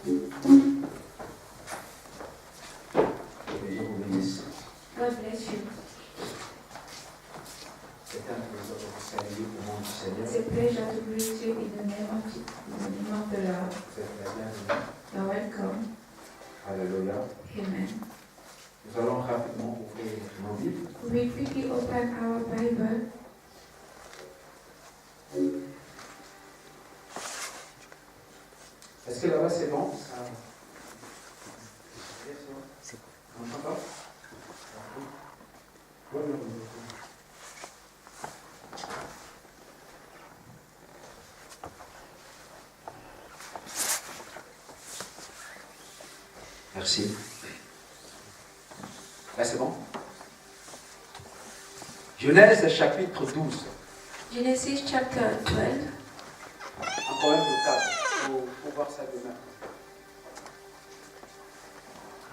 God bless you. C'est un plaisir de vous saluer au nom du Seigneur. It's a pleasure to greet you in the name of the Lord. Vous êtes la bienvenue. You're welcome. Alléluia. Amen. Nous allons rapidement ouvrir nos Bibles. We quickly open our Bible. Est-ce que là-bas c'est bon? C'est bon. On entend pas? Oui, oui, oui. Merci. Là, c'est bon? Genèse chapitre 12. Genesis chapter 12. Un problème de table. Il faut voir ça demain.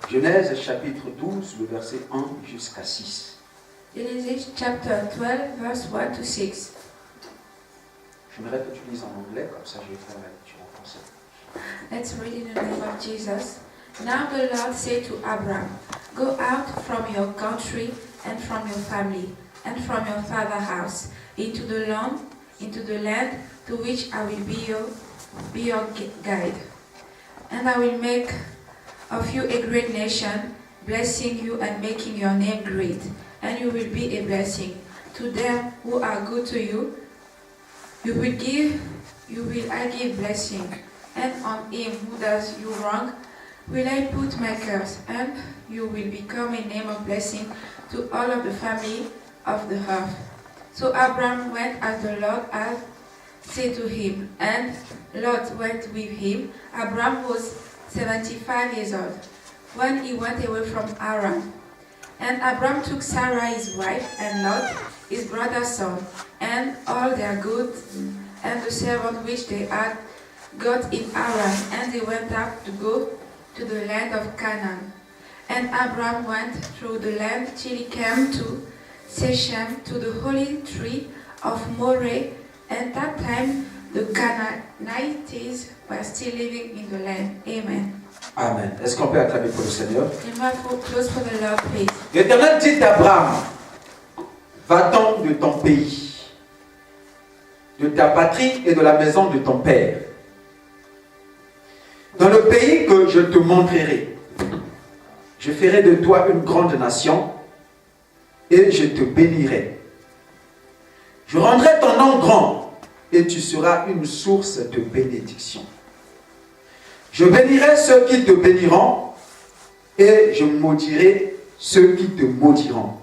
Genèse chapitre 12, le verset 1 jusqu'à 6. Genesis chapter 12, verse 1 to 6. J'aimerais que tu lises en anglais, comme ça je vais faire la lecture en français. Let's read in the name of Jesus. Now the Lord said to Abram, Go out from your country and from your family and from your father's house into the land to which I will be your guide. And I will make of you a great nation, blessing you and making your name great. And you will be a blessing to them who are good to you. I give blessing, and on him who does you wrong will I put my curse, and you will become a name of blessing to all of the family of the earth. So Abram went as the Lord had said to him, and Lot went with him. Abram was 75 years old when he went away from Haran. And Abram took Sarah his wife, and Lot his brother's son, and all their goods, and the servant which they had got in Haran, and they went up to go to the land of Canaan. And Abram went through the land till he came to Shechem, to the holy tree of Moreh, and that time the Canaanites were still living in the land. Amen. Amen. Est-ce qu'on peut acclamer pour le Seigneur? Close for the Lord, please. L'Éternel dit à Abraham, va-t'en de ton pays, de ta patrie et de la maison de ton père, dans le pays que je te montrerai. Je ferai de toi une grande nation et je te bénirai. Je rendrai ton nom grand et tu seras une source de bénédiction. Je bénirai ceux qui te béniront et je maudirai ceux qui te maudiront.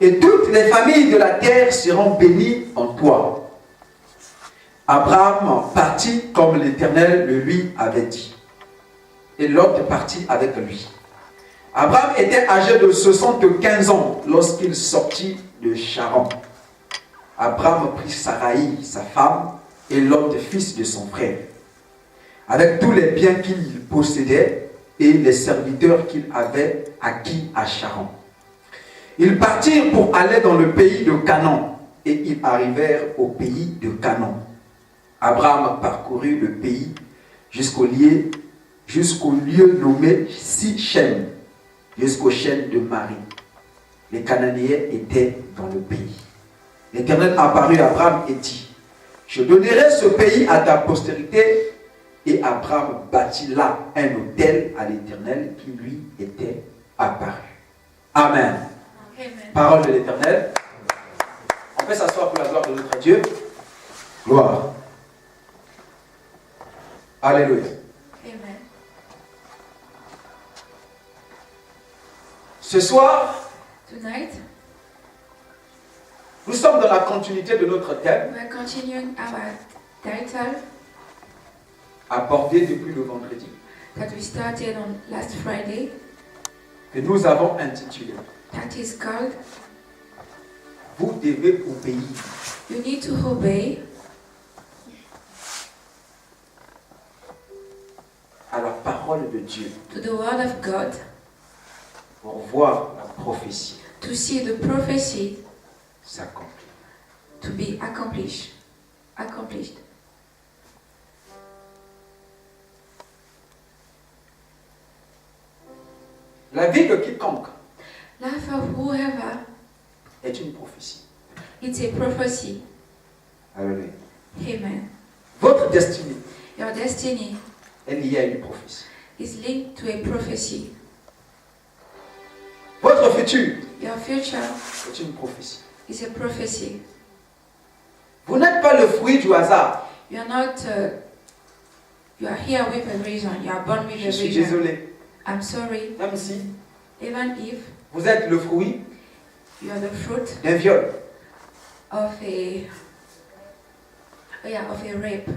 Et toutes les familles de la terre seront bénies en toi. Abraham partit comme l'Éternel le lui avait dit. Et Lot partit avec lui. Abraham était âgé de 75 ans lorsqu'il sortit de Charan. Abraham prit Saraï, sa femme, et Lot, fils de son frère, avec tous les biens qu'il possédait et les serviteurs qu'il avait acquis à Charan. Ils partirent pour aller dans le pays de Canaan, et ils arrivèrent au pays de Canaan. Abraham parcourut le pays jusqu'au lieu nommé Sichem, jusqu'aux chaînes de Marie. Les Cananéens étaient dans le pays. L'Éternel apparut à Abraham et dit, je donnerai ce pays à ta postérité. Et Abraham bâtit là un autel à l'Éternel qui lui était apparu. Amen. Amen. Parole de l'Éternel. On peut s'asseoir pour la gloire de notre Dieu. Gloire. Alléluia. Amen. Ce soir, Tonight, nous sommes dans la continuité de notre thème, we're continuing our title abordé depuis le vendredi, that we started on last Friday, que nous avons intitulé that is called Vous devez obéir You Need to Obey à la parole de Dieu to the Word of God pour voir la prophétie to see the prophecy s'accomplir. to be accomplished. La vie de quiconque Life of whoever, est une prophétie. it's a prophecy. Alléluia. Amen. Votre destinée Your destiny est liée à une prophétie. is linked to a prophecy. Votre futur Your future est une prophétie. is a prophecy. Vous n'êtes pas le fruit du hasard. You are not. You are here with a reason. You are born with Je a suis reason. désolé. I'm sorry. Même si Even if vous êtes le fruit you are the fruit d'un viol, of a of a rape.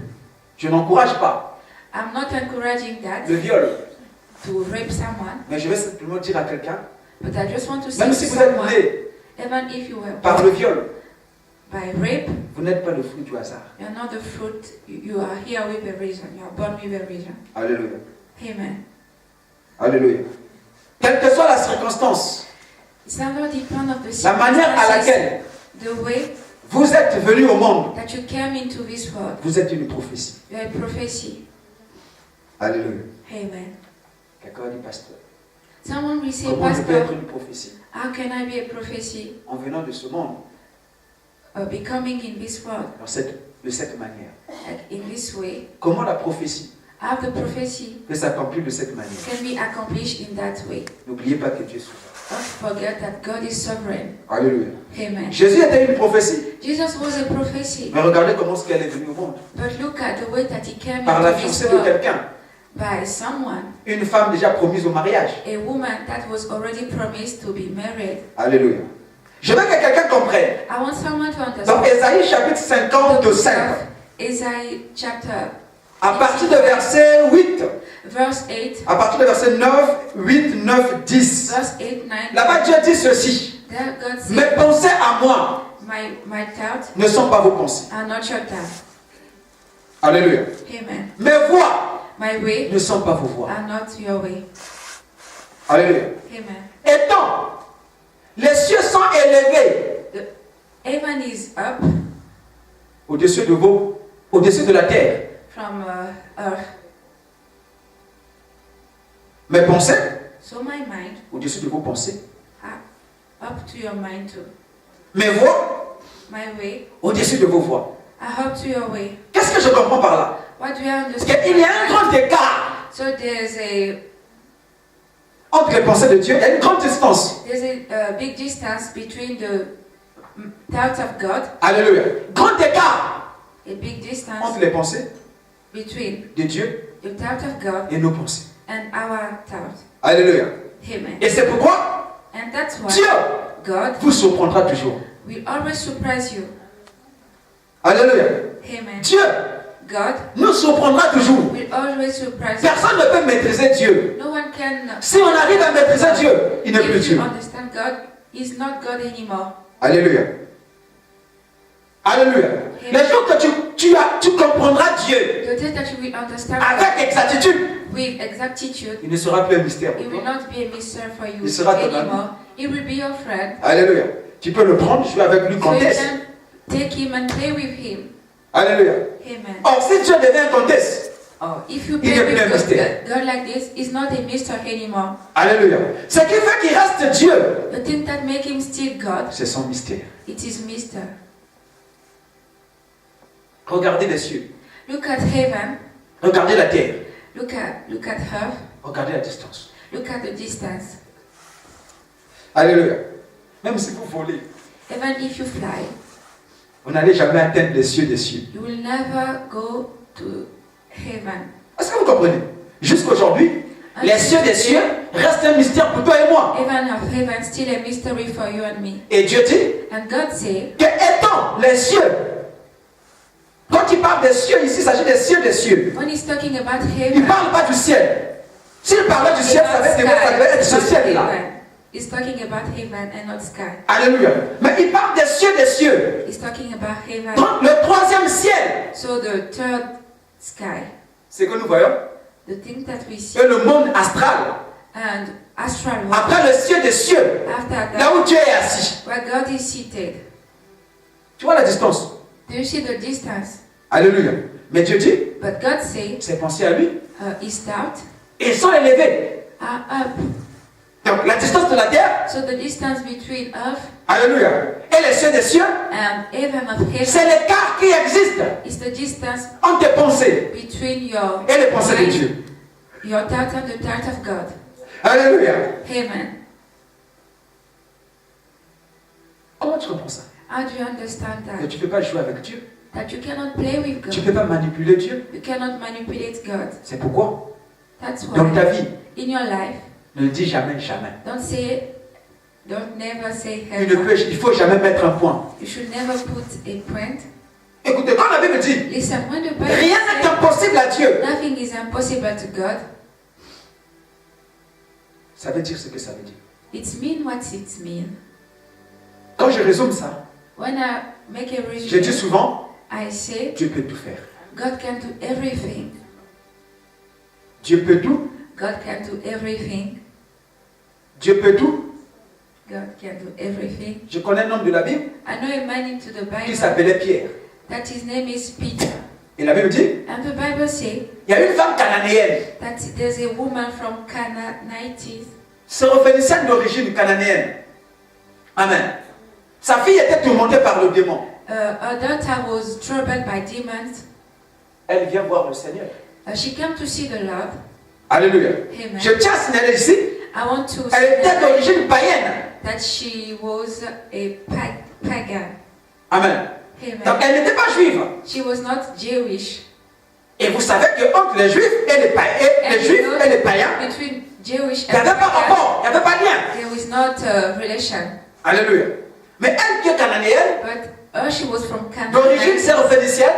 je n'encourage pas I'm not encouraging that le viol, to rape someone, mais je vais simplement dire à quelqu'un, but I just want to say même to si vous êtes someone, né even if you were par born le viol, by rape, vous n'êtes pas le fruit du hasard. you're not the fruit. You are here with a reason. You are born with a reason. Alléluia. Amen. Alléluia. Quelle que soit la circonstance, It's never depend of the la manière à circumstances, laquelle the way vous êtes venu au monde, that you came into this world. vous êtes une prophétie. You are a prophecy. Alléluia. Amen. Quelqu'un a dit, pasteur, Someone will say, comment je peux être Pastor, une prophétie how can I be a prophecy en venant de ce monde becoming in this world de cette manière? like in this way? Comment la prophétie How the prophecy peut s'accomplir de cette manière? can be accomplished in that way. N'oubliez pas que Dieu est souverain. Don't forget that God is sovereign. Alléluia. Amen. Jésus était une prophétie. Jesus was a prophecy. Mais regardez comment est-ce qu'elle est venue au monde. But look at the way that he came Par la into this fiancée de world quelqu'un. by someone, Une femme déjà promise au mariage. a woman that was already promised to be married. Alléluia. Je veux que quelqu'un comprenne. I want someone to Dans understand. Ésaïe chapitre The book 55, of Isaiah chapter à partir de verset 8, verse 8, à partir de verset 9, 8, 9, 10. verse 8, 9. Là-bas, Dieu dit ceci. There God said, Mes pensées à moi my thoughts ne sont pas vos pensées. are not your thoughts. Alléluia. Amen. Mes voix My way ne sont pas vos voix. are not your way. Alléluia. Amen. Étant, les cieux sont élevés Heaven is up au-dessus de la terre. from earth. Mes pensées So my mind au-dessus de vos pensées. are up to your mind too. Mes voix My way au-dessus de vos voix. are up to your way. Qu'est-ce que je comprends par là? What do you Parce understand? qu'il y a un grand écart So there's a entre les pensées de Dieu. Il y a une grande distance. big distance between the thoughts of God. Alléluia. Grand écart A big distance entre les pensées between de Dieu the thoughts of God et nos pensées. and our thoughts. Alléluia. Amen. Et c'est pourquoi And that's why Dieu God vous surprendra toujours. will always surprise you. Alléluia. Amen. Dieu God nous surprendra toujours. will always surprise you. Personne ne peut maîtriser Dieu. No one can. Si on arrive à maîtriser Dieu, il n'est plus If you Dieu. understand God, He's not God anymore. Alléluia. Alléluia. Les jours que tu comprendras Dieu The day that you will understand avec God exactitude, with exactitude, il ne sera plus un mystère pour it will toi. not be a mystery for you Il sera ton ami. anymore. He will be your friend. Alléluia. Tu peux le prendre, jouer avec lui, So you compter. can take him and play with him. Alléluia. Amen. Or, si Dieu devient comtesse, Oh, if you Il play n'est plus un with mystère. God like this, it's not a mystery anymore. Alléluia. Ce qui fait qu'il reste Dieu, The thing that make him still God, c'est son mystère. it is mystery. Regardez les cieux, Look at heaven. regardez la terre, Look at earth. regardez la distance. Look at the distance. Alléluia. Même si vous volez, Even if you fly, vous n'allez jamais atteindre les cieux des cieux. you will never go to heaven. Est-ce que vous comprenez? Jusqu'aujourd'hui, les cieux des cieux restent un mystère pour toi et moi. Heaven of heaven, still a mystery for you and me. Et Dieu dit And God said, que étant les cieux, quand il parle des cieux ici, il s'agit des cieux des cieux. when he's talking about Il heaven, ne parle pas du ciel. S'il parlait du ciel, ça devait être ce ciel-là. He's talking about heaven and not sky. Alléluia. Mais il parle des cieux. He's talking about heaven. Donc le troisième ciel, So the third sky, c'est que nous voyons, the thing that we see, est le monde astral. and astral world. Après le cieux des cieux, After là that, où Dieu est assis. where God is seated. Tu vois la distance? Do you see the distance? Alléluia. Mais Dieu dit, But God said, c'est pensé à lui. his thoughts Ils sont élevés are up Donc la distance de la terre, So the distance between earth alléluia, et les cieux des cieux, and heaven of c'est heaven l'écart qui existe is the distance entre tes pensées between your et les pensées de mind, Dieu. your thought and the thought of God. Alléluia. Amen. Comment tu comprends ça? How do you understand Que that? tu ne peux pas jouer avec Dieu. That you cannot play with Tu ne God. peux pas manipuler Dieu. You cannot manipulate God. C'est pourquoi, That's dans ta why vie, in your life, ne dis jamais jamais. don't never say Il ne ever. faut jamais mettre un point. You should never put a point. Écoutez, quand la Bible dit, Listen, when the Bible rien n'est says impossible à Dieu, nothing is impossible to God, ça veut dire ce que ça veut dire. it means what it means. Quand je résume ça, When I make a je dis resume, souvent, I say Dieu peut tout faire. God can do everything. Dieu peut tout. God can do everything. Dieu peut tout. God can do everything. Je connais un homme de la Bible I know a man into the qui Bible s'appelait Pierre. that his name is Peter. Et la Bible dit, And the Bible says il y a une femme cananéenne, that there's a woman from Canaanites. syrophénicienne d'origine cananéenne. Amen. Sa fille était tourmentée par le démon. Her daughter was troubled by demons. Elle vient voir le Seigneur. She came to see the Lord. Alléluia. Amen. Je tiens à signaler ici, I want to elle était say d'origine païenne. that she was a pagan. Amen. Amen. Donc elle n'était pas juive. She was not Jewish. Et vous savez que entre les juifs et les païens, Between Jewish il n'y and avait pas pagan, rapport, il n'y avait pas de lien. there was not a relation. Alléluia. Mais elle qui est cananéenne, But she was from d'origine Canaan. syrophénicienne,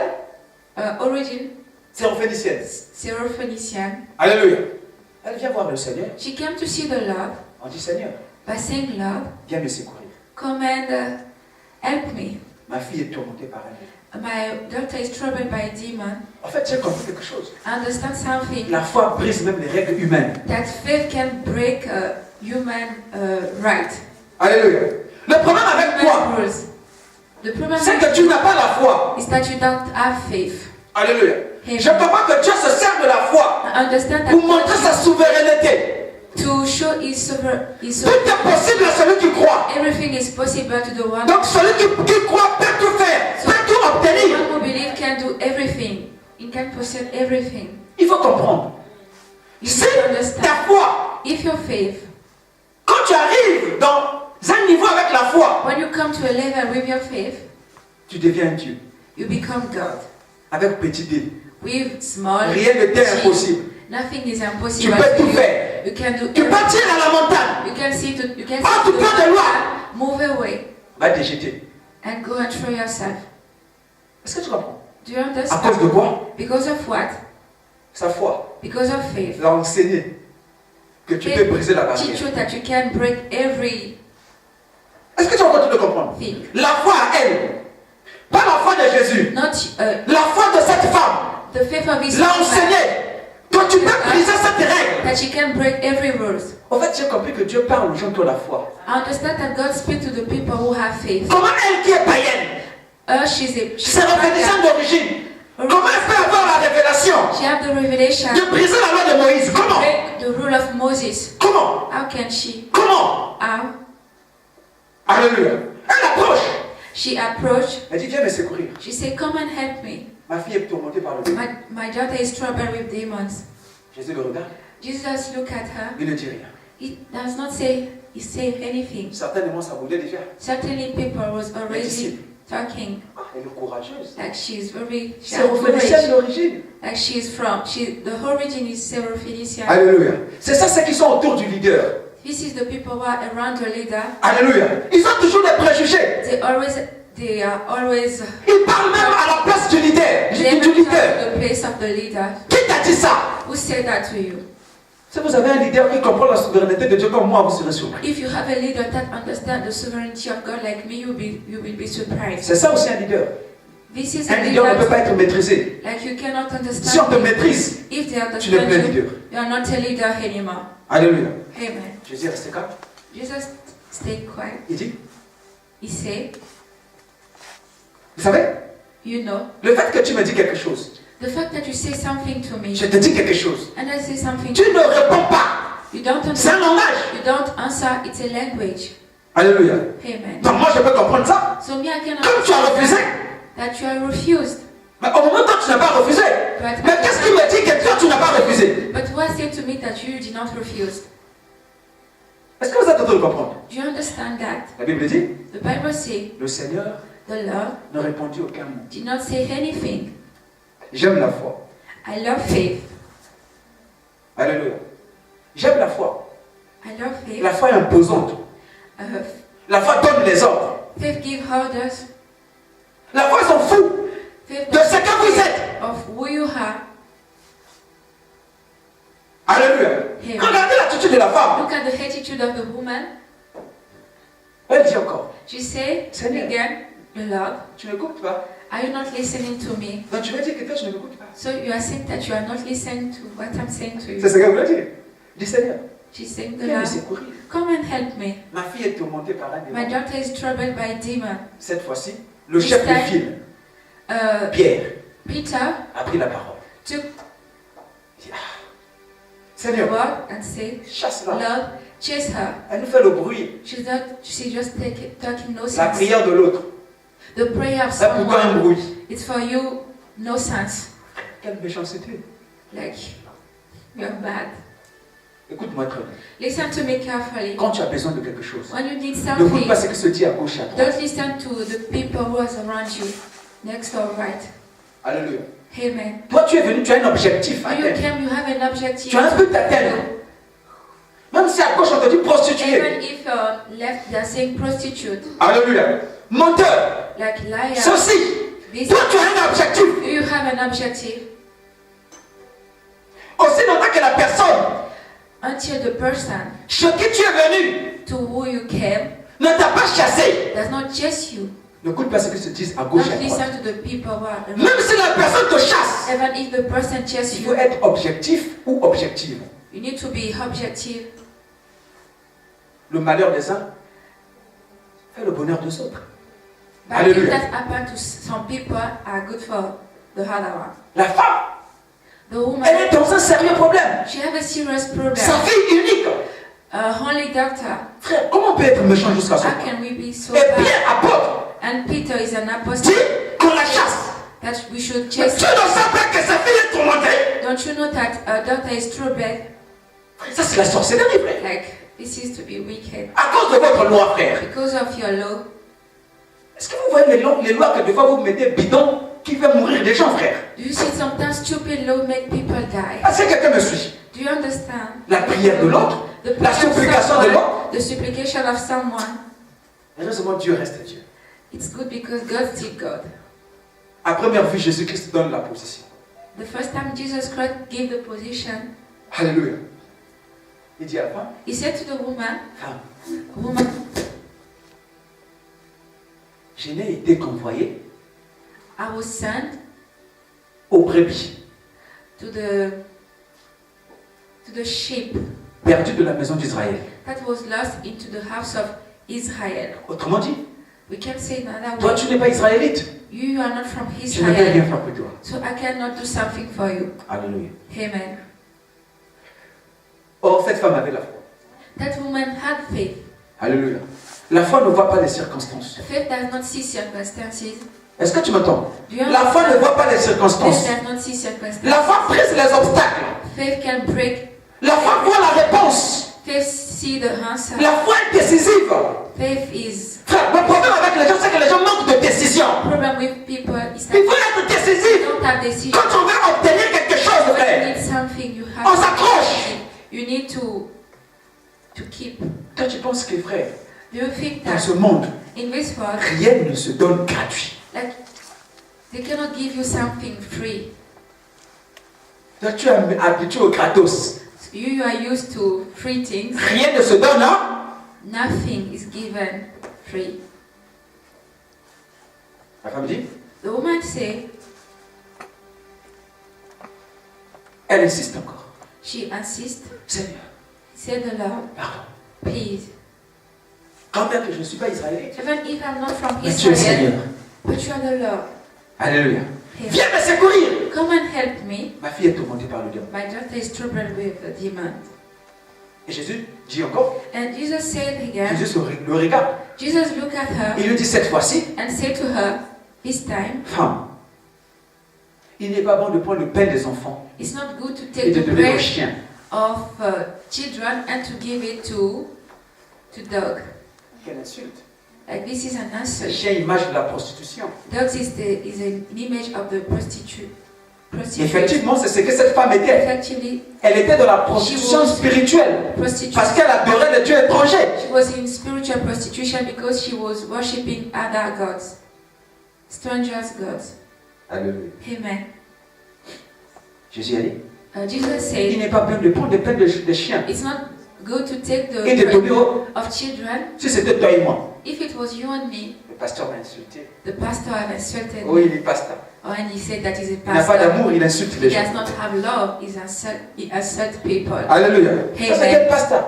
Origin syrophénicienne. Syrophoenician. Alléluia. Elle vient voir le Seigneur. She came to see the Lord On dit Seigneur, by saying, Lord, viens me secourir. come and help me. Ma fille est tourmentée par elle. My daughter is troubled by a demon. En fait, j'ai compris quelque chose. I understand something. La foi brise même les règles humaines. That faith can break human right. Alléluia. Le problème avec toi, Human rules. The problem c'est que tu n'as pas la foi. is that you don't have faith. Alléluia. Amen. Je comprends que Dieu se sert de la foi I understand that pour montrer sa souveraineté. to show his Tout est possible à celui qui croit. everything is possible to the one. Donc celui qui croit peut tout faire, peut tout The obtenir. one who believes can do everything. He can possess everything. Il faut comprendre. You Si need to ta understand. foi, If your faith, quand tu arrives dans un niveau avec la foi, when you come to a level with your faith, tu deviens un Dieu. you become God. Avec petit d. With small Rien ne t'est g, impossible. nothing is Tu impossible peux to tout you. faire. You can do Tu everything. partir à la montagne, You can see to, you can Ah, see tu to peux de loin. move away va te jeter. and go and throw yourself. Est-ce que tu comprends? Do you À understand? cause de quoi? Because of what? Sa foi Because of faith. l'a enseigné que tu peux briser la Teach barrière. you that you can break everything. Est-ce que tu vas continuer de comprendre? La foi à elle, pas la foi de Jésus, Not la foi de cette femme the faith of his l'a woman, enseigné que tu peux briser cette règle. that she can break every rules. En fait, j'ai compris que Dieu parle aux gens qui ont la foi. I understand that God speaks to the people who have faith. Comment elle qui est païenne, She's c'est l'organisation d'origine, comment elle peut avoir la révélation She have the revelation. de briser la loi de Moïse? Comment? Break the rule of Moses. Comment? How can she? Comment? How? Alléluia. Elle approche. She approached. Elle dit, viens me secourir. She said, come and help me. Ma fille est tourmentée par le démon. My daughter is troubled with demons. Jésus le regarde, Jesus looked at her. il ne dit rien. He does not say anything. Certainement, ça voulait déjà. Certainly people was already disciple. talking Ah, elle est courageuse. like she's very C'est au Phénicien d'origine. like the origin is Syrophoenician. Alléluia. C'est ça, ceux qui sont autour du leader. This is the people who are around the leader. Alléluia. Ils ont toujours des préjugés. They are always Ils parlent même à la place du leader. they Du never leader. come to the place of the leader. Qui t'a dit ça? Who said that to you? Si vous avez un leader qui comprend la souveraineté de Dieu comme moi, vous serez surpris. If you have a leader that understands the sovereignty of God like me, you will be surprised. C'est ça aussi un leader. This is Un a leader ne peut leader pas être maîtrisé. like you cannot understand. Si on te me. maîtrise, If they tu n'es plus un understand leader. you, you are not a leader anymore. Alléluia. Amen. Jésus est resté calme. Jesus stayed quiet. Il dit, He said, vous savez, you know, le fait que tu me dis quelque chose, the fact that you say something to me je te dis quelque chose, and I say something tu to ne you, réponds pas. you don't C'est un understand. langage. You don't answer, it's a language. Alléluia. Amen. Donc moi je peux comprendre ça. So me, I can Comme tu as refusé. that you are refused. Mais au moment où tu n'as pas refusé. Mais qu'est-ce qui me dit que toi tu n'as pas refusé? But what said to me that you did not refuse? Est-ce que vous êtes en train de comprendre? Do you understand that? La Bible dit, The Bible says le Seigneur the Lord ne répondit aucun mot. did not say anything. J'aime la foi. I love faith. Alléluia. J'aime la foi. I love faith. La foi est imposante. Uh, La foi donne les ordres. faith gives orders. La foi s'en fout Faith de ce que vous êtes. of who you are. Alléluia. Amen. Regardez l'attitude de la femme. Look at the attitude of the woman. Elle dit encore, She said Seigneur. again, the Lord, tu n'écoutes pas. are you not listening to me? Donc tu veux dire que toi tu ne m'écoutes pas. So you are saying that you are not listening to what I'm saying to C'est you. ce qu'elle voulait dire. Dis Seigneur, She's saying, the viens me Lord, secourir. come and help me. Ma fille est tourmentée par un My démon. daughter is troubled by a demon. Cette fois-ci, le chef de file, Pierre, Peter a pris la parole. took Il dit, ah, the Seigneur, word and said, chasse-la. Lord, chase her. Elle nous fait le bruit. She's just talking La nonsense. prière de l'autre. The prayer of Ça pourquoi un someone, bruit? it's for you, no sense. Quelle méchanceté. Like, you're bad. Écoute-moi très bien. Listen to me carefully. Quand tu as besoin de quelque chose, When you need n'écoute something, pas ce qui se dit à gauche et à droite. don't listen to the people who are around you, next or right. Alléluia. Amen. Toi, tu es venu, tu as un objectif à When you atteindre. came, you have an objective. Tu as un but à atteindre. Même si à gauche on te dit prostituée. Even if left, they are saying prostitute, Alléluia. Menteur. like liar. Ceci. This, Toi, tu as un objectif. you have an objective. Aussi longtemps que la personne Until the person chez qui tu es venu to who you came ne t'a pas chassé. does not chase you. N'écoute pas ce qu'ils se disent à gauche Don't et à droite. listen to the people who are around. Même si la personne te chasse, Even if the person chases il faut you, être objectif ou objective. you need to be objective. Le malheur des uns fait le bonheur des autres. But things Alléluia. that happen to some people are good for the other one. La femme, The woman, elle est dans un sérieux problème. she have a serious problem. Sa fille unique. Only doctor. Frère, comment on peut être méchant jusqu'à ce How point? can we be so Et bad? Pierre, apôtre, And Peter is an dit apostle qu'on la chasse. that we should Mais chase. tu ne sais pas que sa fille est tourmentée. Don't you know that a daughter is troubled? Ça, c'est la sorcellerie, frère. Like, this is to be wicked. À cause de votre loi, frère. Because of your law. Est-ce que vous voyez les lois que des fois vous mettez bidon qui fait mourir des gens, frère? Do you see sometimes stupid law make people die? Est-ce que quelqu'un me suit? Do you understand? La prière de l'autre, The la prayer of supplication de someone, l'autre. the supplication of someone. Heureusement, Dieu reste Dieu. It's good because God still God. À première vue, Jésus-Christ donne la position. The first time Jesus Christ gave the position, Alléluia. Il dit à la femme, he said to the woman, femme, woman, je n'ai été convoyé I was sent aux brebis to the sheep perdues de la maison d'Israël. that was lost into the house of Israel. Autrement dit, We can say in another toi way, tu n'es pas israélite. you are not from Je ne peux rien Israel, faire pour toi. so I cannot do something for you. Alléluia. Amen. Or, cette femme avait la foi. That woman had faith. Alléluia. La foi ne voit pas les circonstances. Faith does not see circumstances. Est-ce que tu m'entends? Do you La foi ne understand? voit pas les circonstances. Faith does not see circumstances. La foi brise les obstacles. Faith can break. La foi voit la réponse. Faith see the answer. La foi est décisive. Faith is. Frère, le problème avec les gens, c'est que les gens manquent de décision. Problem with people is Il that faut être you décisif. don't have decision. Quand on veut obtenir quelque chose, When you frère, need something, you on have. s'accroche. You need to keep. Toi, tu penses que, frère, Do you think dans that ce monde, in this world, rien ne se donne gratuit. like they cannot give you something free? Toi, tu es habitué au gratos. You are used to free things. Rien ne se donne, hein? Nothing is given free. La femme dit, The woman said, elle insiste encore. she insists, Seigneur, said the Lord, pardon. please, Quand bien que je ne suis pas israélite, even if I'm not from mais tu es Israel, Seigneur. but you are the Lord. Alléluia. Amen. Viens me secourir. Come and help me. Ma fille est tourmentée par le diable. My daughter is troubled with the demon. Et Jésus dit encore, And Jesus said again, Jésus le regarde. Jesus looked at her Il lui dit cette fois-ci, and said to her, this time, femme, il n'est pas bon de prendre le pain des enfants it's not good to et take de the donner aux bread chiens. of children and to give it to dog. Quelle insulte. Like this is an Le insult. chien, image de la prostitution. Dogs is an image of the prostitute. Effectivement, c'est ce que cette femme était. Effectively, Elle était dans la prostitution spirituelle prostitute. parce qu'elle adorait les dieux étrangers. She was in spiritual prostitution because she was worshipping other gods, strangers' gods. Alléluia. Amen. Jésus a dit, Jesus il said, n'est pas bien de prendre le pain des chiens it's not good to take the et de donner bread aux... of children. Si c'était toi et moi, If it was you and me, le pasteur m'a insulté. the pastor had insulted Oh, me. il est pasteur. Oh, and he said that he's a Il n'a pas pastor. d'amour, il insulte He les gens. does not have love. He insults people. Alléluia. Amen. Ça, c'est quel pasteur?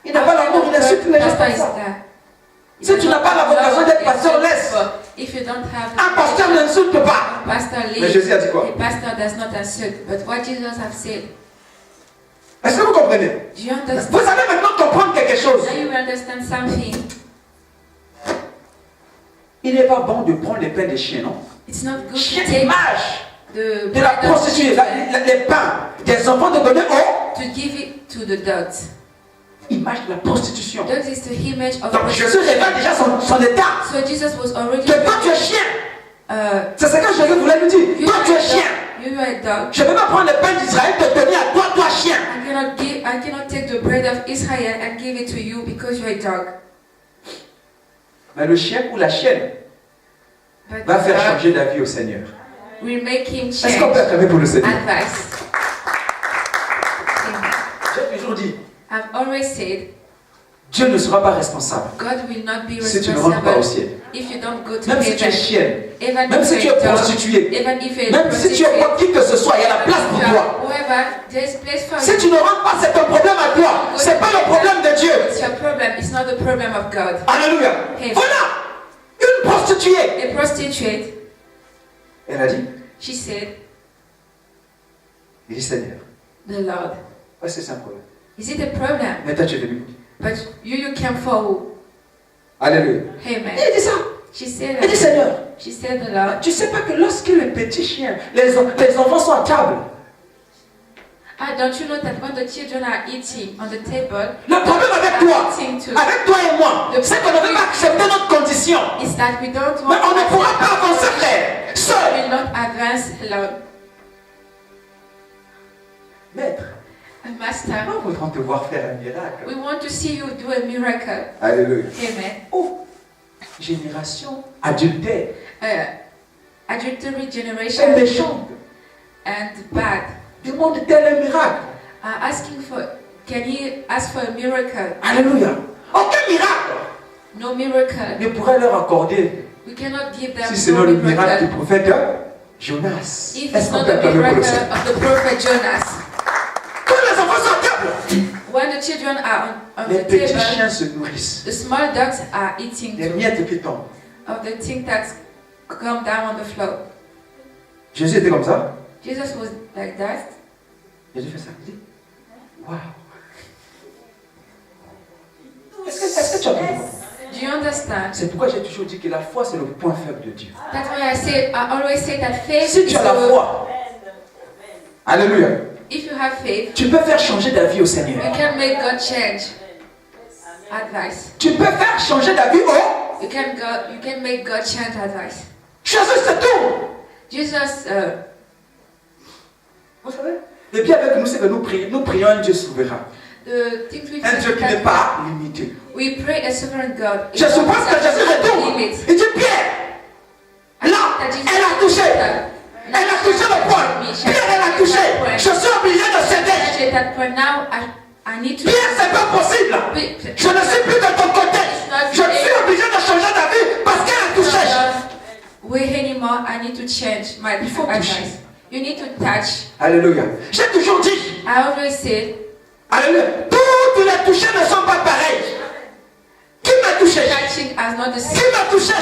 Il n'a pas l'amour, il insulte les gens Pastor comme is ça. that. Si tu n'as pas la vocation d'être pasteur, laisse. If you don't have Un pasteur n'insulte pas. pastor Mais leave, Jésus a dit quoi? a pastor does not insult. But what Jesus have said, Est-ce que vous comprenez? do you understand? Vous allez maintenant comprendre quelque chose. Now you will understand something. Il n'est pas bon de prendre les pains des chiens, non? It's not good Chien, to take image the de la bread of prostituée, children les pains des enfants de donner au... to give it to the dogs. Image de la prostitution. Dogs is the image of Donc Jésus révèle déjà son état. So Jesus was already. Que toi tu es chien. C'est ce que Jésus voulait lui dire. You Toi are tu es a chien. dog. You are a dog. Je ne vais pas prendre le pain d'Israël te donner à toi, toi chien. I cannot take the bread of Israel and give it to you because you're a dog. Mais le chien ou la chienne But va faire God changer d'avis au Seigneur. will make him Est-ce change. qu'on peut acclamer pour le Seigneur? Advice. Amen. J'ai toujours dit, I've always said Dieu ne sera pas responsable God will not be si tu ne rentres pas au responsible ciel. if you don't go to Même si tu es heaven. chienne, Even même if si tu es you're a dog, prostituée, even if you're a même si tu es prostitute, qui que ce soit, il y a la place pour toi. whoever, there's place for Si you. tu ne rentres pas, c'est ton problème à toi. C'est pas le problème de Dieu. It's your problem. It's not the problem of God. Alléluia. Amen. Voilà. Une prostituée. A prostitute, Elle a dit, she said, il dit Seigneur, the Lord. est-ce que c'est un problème? Is it a problem? Mais toi tu es venu. But you came forward. Alléluia. Amen. Il dit ça. She said, Il dit Seigneur, she said, the Lord. tu sais pas que lorsque les petits chiens, les enfants sont à table, Ah, don't you know that when the children are eating on the table, le problème avec toi, eating too, avec toi et moi, c'est qu'on ne veut pas accepter notre condition. is that we don't Mais want on ne to pourra pas accept avancer, our frère, We seul. will not advance alone. Maître, Master, nous voudrons te voir faire un miracle. we want to see you do a miracle. Alléluia. Amen. Oh, génération adultère, Adultery est generation méchante, and bad demande tel un miracle. are asking for, can you ask for a miracle? Alléluia. Aucun miracle No miracle. ne pourrait leur accorder We cannot give them si c'est no non le miracle du miracle. prophète Jonas. If Est-ce it's qu'on not peut the acclamer pour le miracle Seigneur? of the prophet Jonas. Quand les enfants sont à table, When the children are on les the petits table, chiens se nourrissent. the small dogs are eating Les too, miettes qui tombent. of the things that come down on the floor. Jésus était comme ça. Jesus was like that. Jésus fait ça. Il dit, waouh. Est-ce que tu as compris? Do you understand? C'est pourquoi j'ai toujours dit que la foi, c'est le point faible de Dieu. That's why I always say that faith Si is tu as la the, foi, alléluia, if you have faith, tu peux faire changer d'avis au you Seigneur. can make God change. Advice. Tu peux faire changer d'avis au... You can make God change advice. Jésus, c'est tout. Jesus, Vous savez, le bien avec nous, c'est que nous prions un Dieu souverain. the things we Un Dieu qui n'est pas limité. we pray a sovereign God. Je suppose que Jésus retourne. Limit. Il dit, Pierre, là, elle a touché. Elle a touché le point. Pierre, elle a touché. Je suis obligé de céder. At that point now, I need to. Pierre, c'est pas possible. Je ne suis plus de ton côté. Je suis obligé de changer d'avis parce qu'elle a touché. Way anymore, I need to change my Il faut advice. toucher. You need to touch. Alléluia. J'ai toujours dit, I always say, alléluia, toutes les touchés ne sont pas pareilles. Qui m'a touché? touching as not the Qui same. m'a touché?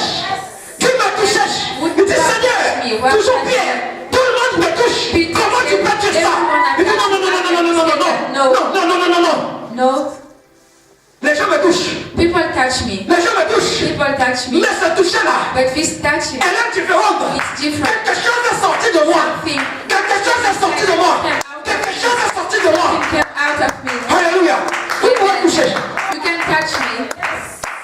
Qui m'a touché? Il dit, Seigneur, toujours Pierre, tout le monde me touche. Comment tu peux dire ça? Il dit, non, non, non, non, non, non, non, non, non, non, non, non, non, non, non, No, Les gens me touchent. people touch me. Les gens me touchent. People touch me. Mais ce toucher-là, But this touching, elle est différente. it's different. Quelque chose est sorti de moi. Something Quelque chose est sorti de moi. Quelque chose est sorti de moi. came out of me. Alléluia. Vous pouvez toucher. You can touch me,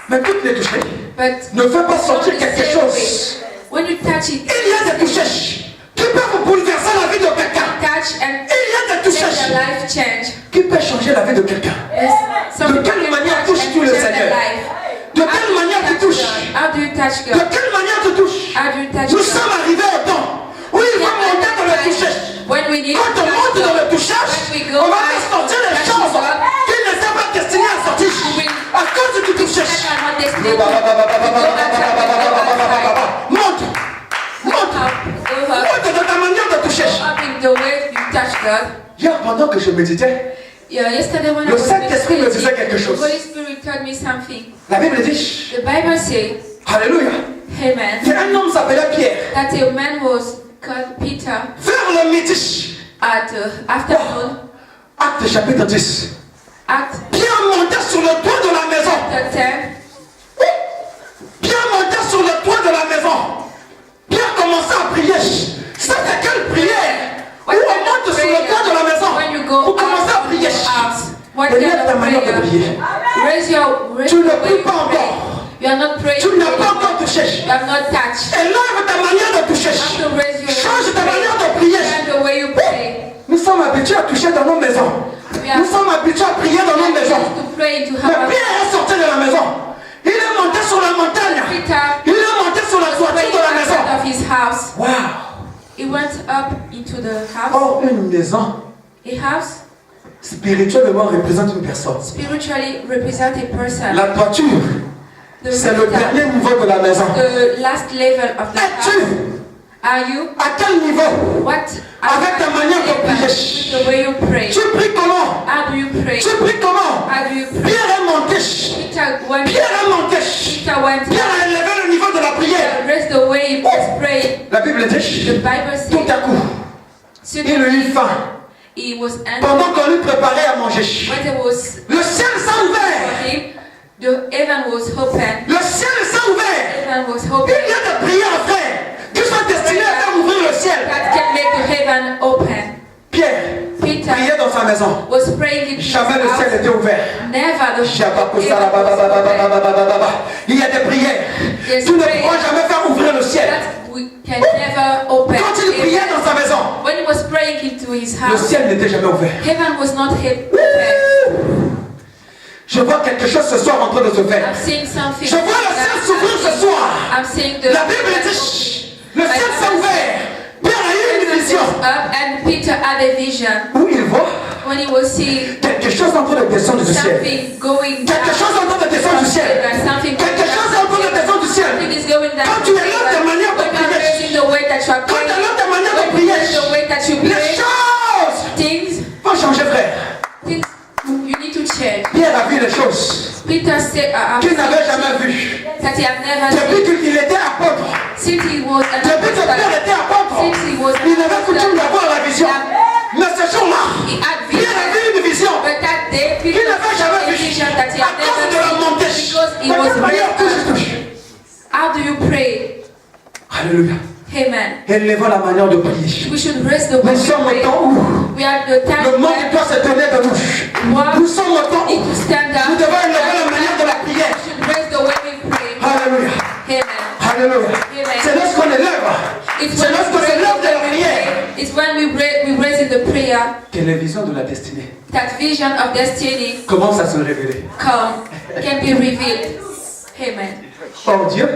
Mais toutes les toucher but ne fait pas sortir not the quelque same chose. way. When you touch it, Il y a des touchés qui peuvent vous bouleverser la vie de quelqu'un. touch and Il y a des make touchés your life change. qui peuvent changer la vie de quelqu'un. Yes. Some De people quelle can manière touch touches-tu and le change their Seigneur? life. De quelle manière tu touches? How do you touch De God? quelle manière tu touches? How do you touch Nous God? sommes arrivés au temps où il va monter dans le touchage. When we need Quand to on monte touch dans le God, touchage, when we go on va out, faire sortir les touch choses God, qui n'étaient pas destinées à sortir à cause du touchage. that are not destined to Monte, monte, go up, monte dans ta manière de toucher. go up in the way you touch God. Hier, pendant que je méditais, Yeah, yesterday when I Le was Saint-Esprit me meditating, disait quelque the chose. Holy Spirit told me something. la Bible dit, The Bible says, Alléluia, Amen, qu'un homme s'appelait Pierre. that a man was called Peter Vers le midi, at afternoon, Acte chapitre 10. at Pierre montait sur le toit de la maison. chapter 10. Pierre montait sur le toit de la maison. Pierre commençait à prier. C'était quelle prière? Où on monte sur le toit de la maison. When you go Vous commencez à prier. out, what Élève kind ta of manière de prayer? prier. Raise Tu ne the way pries you pas pray. encore. You are not praying. Tu n'as pas anymore. encore touché. You have not touched. Élève ta manière de toucher. You have to raise your Change ta way. manière de prier. Change the way you pray. Nous sommes habitués à toucher dans nos maisons. We are Nous sommes habitués à prier dans nos maisons. used to pray to Mais have Pierre est sorti de la maison. Il est monté sur la montagne. Peter Il est monté sur la toiture praying de la maison. outside of his house. Wow. He went up into the house. Or, une maison, A house spirituellement, représente une personne. spiritually represents a person. La toiture, The c'est le rooftop, dernier niveau de la maison. the last level of the house. Es-tu Are you? à quel niveau? What? Avec ta manière de prier. With the way you pray. Tu pries comment? How do you pray? Tu pries comment? How do you pray? Pierre est monté. Peter went. Pierre est monté. Peter went. Pierre a élevé le niveau de la prière. Raised the way he was praying. La Bible The dit, Bible tout says. à coup, il eut faim. He was angry Pendant qu'on lui préparait à manger. when there was Le ciel s'est for ouvert. him. The heaven was open. Le ciel s'est ouvert. Heaven was Il open. y a des prières à faire qui sont destinées à faire ouvrir le ciel. That can make the heaven open. Pierre Peter priait dans sa maison. was praying in his Jamais le ciel house. n'était ouvert. Never the Il y a des prières. Yes, Tu ne prayer. pourras jamais faire ouvrir le ciel. that we can never open. Quand il priait dans sa maison, When he was praying into his le house, ciel n'était jamais ouvert. heaven was not open. Je vois quelque chose ce soir en train de se faire. I'm seeing something. Je vois le ciel s'ouvrir ce soir. I'm seeing the La Bible dit, le ciel s'est ouvert. Pierre a eu une vision up, and Peter had a vision où il voit when he was seeing quelque chose en train de descendre du ciel. something going Quelque chose down. en train de descendre du ciel. Something Quelque chose en train de descendre du ciel. Something is going down. Quand tu élèves ta manière de When you are prier, raising the way that you are quand tu praying, élèves ta manière de when you prier, raise the way that you les pray, choses things vont changer, frère. you need to change. Pierre a vu les choses Peter said, qu'il n'avait jamais vues. that he had never Depuis seen qu'il était apôtre, since he was an depuis que Pierre apostle. était apôtre, Since he was il avait coutume d'avoir la vision. Mais ce jour-là, He had Pierre a vision. vu une vision. But that day, Peter Il n'avait jamais had a vu. vision that he À had cause de la never montée. seen because he De was quelle manière raised up. touche. How do you pray? Alléluia. Amen. Élevons la manière de prier. We should raise the way Nous we sommes au pray. temps où We are the time le monde when doit se tenir de nous. one Nous sommes au temps need où to stand up. nous devons élever la manière de la prière. We should raise the way we pray. Alléluia. Amen. Alléluia. C'est lorsqu'on élève. It's C'est when lorsqu'on we s'élève de la pray. prière It's when we raise in the prayer que les visions de la destinée that vision of destiny commencent à se révéler. can be revealed. Amen. Or Dieu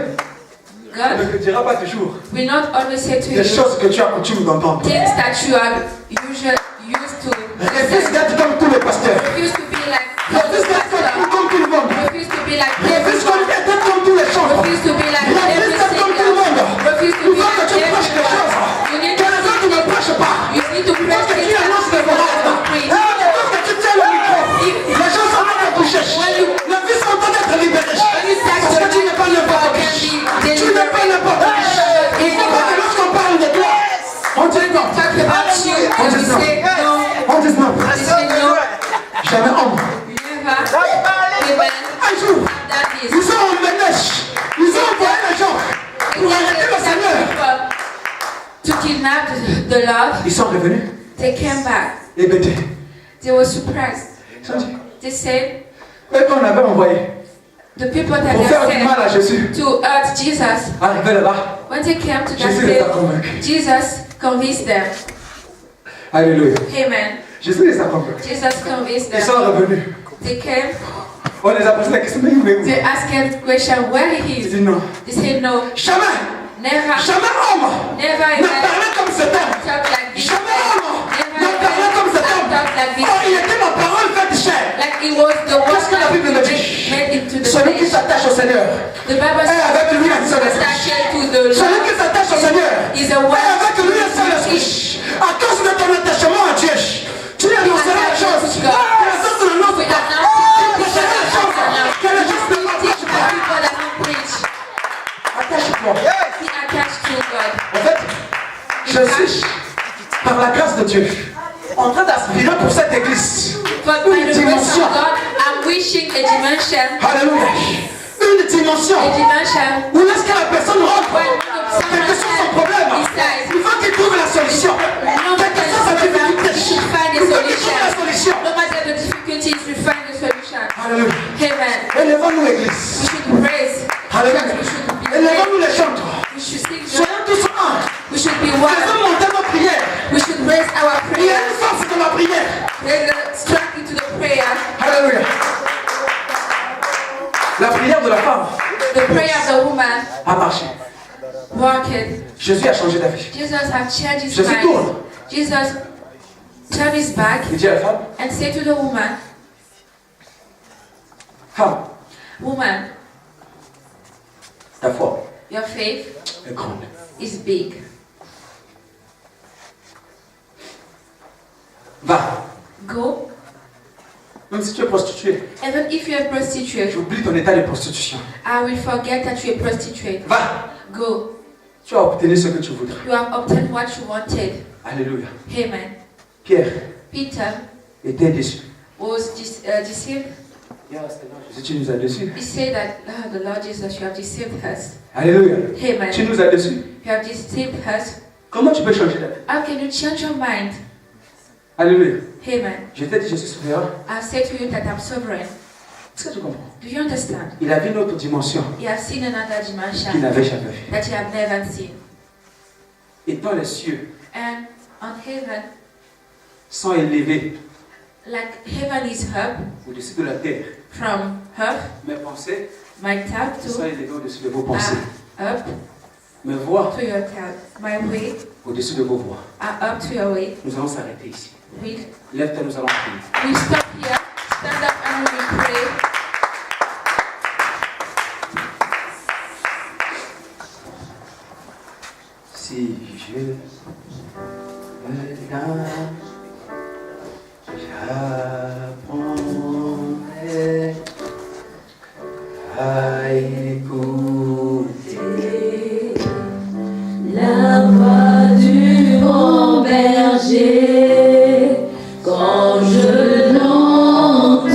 God ne te dira pas toujours will not always say to des you choses que tu as coutume d'entendre. things that you are used to. Refuse d'être comme tous les pasteurs. Refuse to be like Refuse d'être comme tout le monde. refuse to be like Refuse everyone. d'être comme tous les chantres. Refuse to be like Refuse every d'être comme tout le monde. single. Refuse to Il be faut que like tu prêches quelque chose. everyone. You need Que to les autres ne prêchent pas. you need to Il faut press que tu things annonces that les people paroles. have to preach. Que tu tiens le micro. Les gens sont en train de toucher. Les vies sont en train d'être libérées. Parce que tu n'es pas n'importe qui. Tu n'es pas n'importe qui. Il faut pas que lorsqu'on parle de toi, on dit non. Talk about you On and we dit non. say no. On dit non. We say no. Jamais homme. the Lord, ils sont revenus they came back. hébétés. They were surprised. Ils ont dit, They said, eux qu'on avait envoyé the people that pour they faire du mal sent à Jésus, to hurt Jesus, arrivés là-bas, when they came to that Jésus les a place, convaincus. Jesus convinced them. Alléluia. Amen. Jésus les a convaincus. Jesus convinced Ils them. sont revenus. They came, On les a posé la question, mais où? they asked him the question, where he Ils is. disent non. They said, no, Jamais, never, jamais homme never n'a even parlé comme cet homme. talk like this. Jamais homme Never n'a parlé comme cet homme. even talk like Oh, this. il était ma parole faite chair. Like it was the Qu'est-ce que la word Bible me dit? made into the Celui qui flesh. s'attache au Seigneur The Bible est says avec lui un seul esprit. attached to the Celui Lord qui s'attache au Seigneur is a est one avec lui un seul esprit. À cause de ton attachement à Dieu, tu annonceras la chose. Personne ne l'annonce pas. Tu prêcheras la chose. Que les gens ne teach l'entendent the pas. people that don't preach. Attache-toi. Be attached to God. En fait, je suis, par la grâce de Dieu, en train d'aspirer pour cette église. But by Une the grace dimension. of God, I'm wishing a dimension, Alléluia. Une dimension où lorsque la personne rentre, quel que soit son problème, il faut qu'il trouve la solution. Quelle que soit sa difficulté, il faut qu'il trouve la solution. no matter the difficulties, we find the solution. Alléluia. Amen. Élevons-nous We l'église. should praise. Alléluia. We should be Élevons-nous les chantres. We should sing. Soyons tous un. We should be one. Faisons monter nos prières. We should raise our Il y a prayer. une force dans la prière. Raise the strength into the prayer. Alléluia. La prière de la femme The prayer of the woman a marché. worked. Jésus a changé d'avis. Jesus have changed his Jésus mind. tourne. Jesus turned his back Il dit à la femme, and said to the woman, femme, woman, ta foi your faith est grande. is big. Va. Go. Même si tu es prostituée, Even if you're a prostitute, j'oublie ton état de prostitution. I will forget that you're a prostitute. Va. Go. Tu as obtenu ce que tu voudrais. You have obtained what you wanted. Alléluia. Amen. Pierre Peter était déçu. was deceived. Jésus, tu nous as déçus. He said that, "Oh, the Lord Jesus, you have deceived us. Alléluia. Amen. Tu nous as déçus. You have deceived us. Comment tu peux changer d'avis? How can you change your mind?" Alléluia. Amen. Je t'ai dit, je suis souverain. I said to you that I'm sovereign. Est-ce que tu comprends? Do you understand? Il a vu une autre dimension You have seen another qu'il dimension n'avait jamais vue. that you have never seen. Et dans les cieux, And on heaven, sont élevés like heaven is up au-dessus de la terre. from earth, Mes pensées my thought sont to élevées au-dessus de vos pensées. up Mes voix to your thought. My way au-dessus de vos voix. are up to your way. Nous allons s'arrêter ici. We Lève-toi, nous allons prier. we stop here, stand up and we pray. Si je me garde, j'apprendrai à écouter La voix du grand berger, quand je l'entends,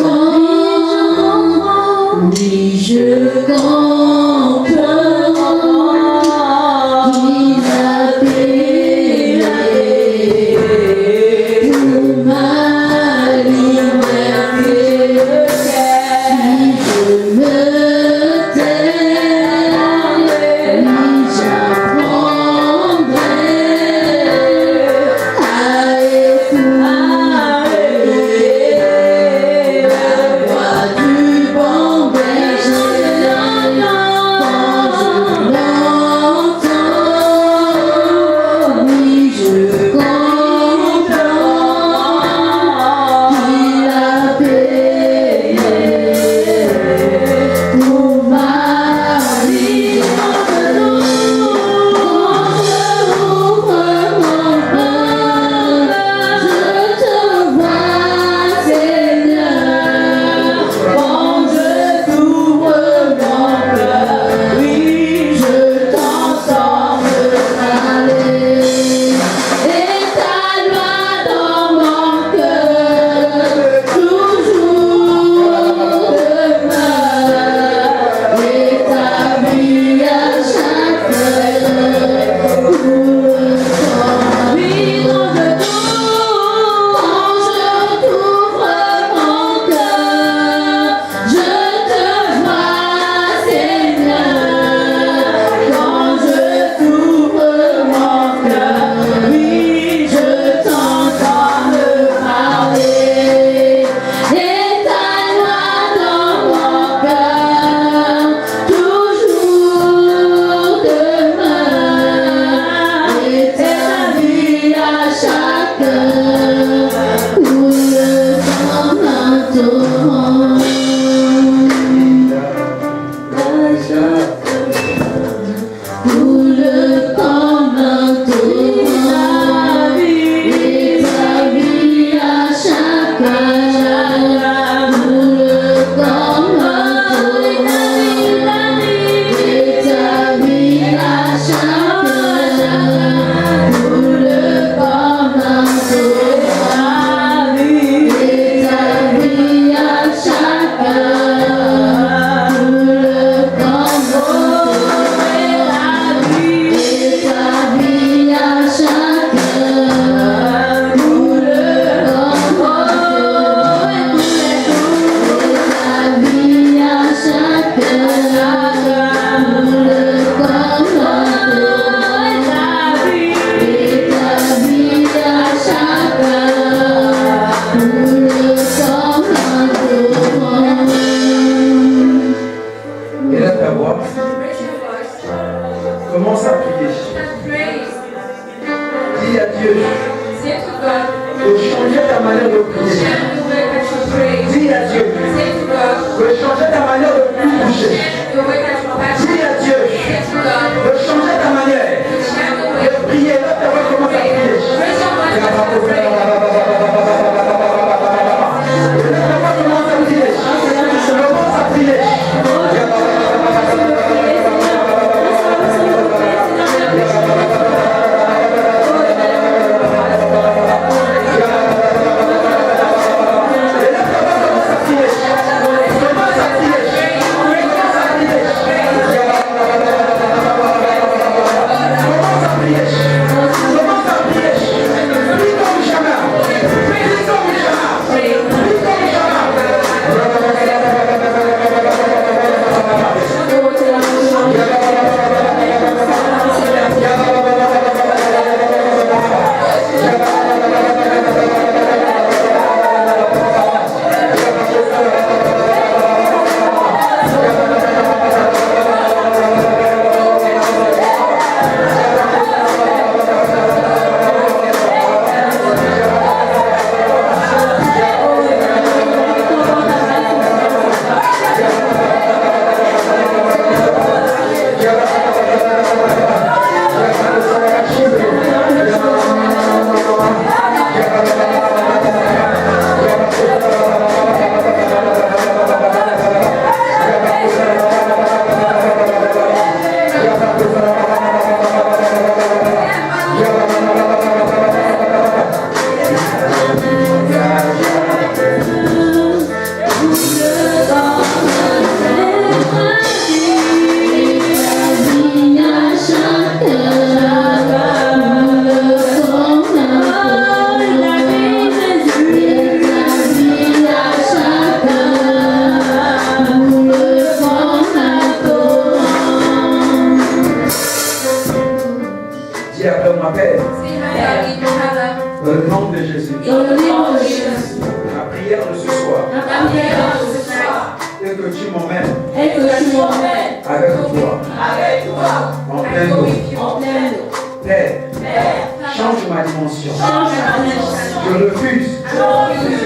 Je refuse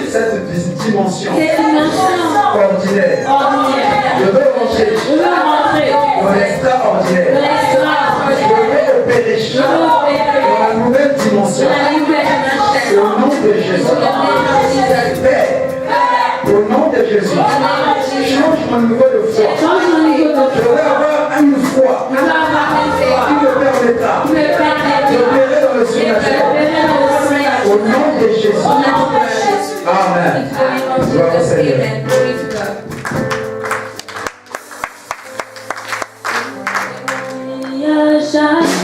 cette dimension ordinaire. Je veux rentrer dans l'extraordinaire. Je veux opérer dans la nouvelle dimension. Au nom de Jésus. Père, au nom de Jésus, change mon niveau de foi. Je veux avoir une foi qui me permettra d'opérer dans le surnaturel. Au nom de Jésus. Amen. Gloire au Seigneur.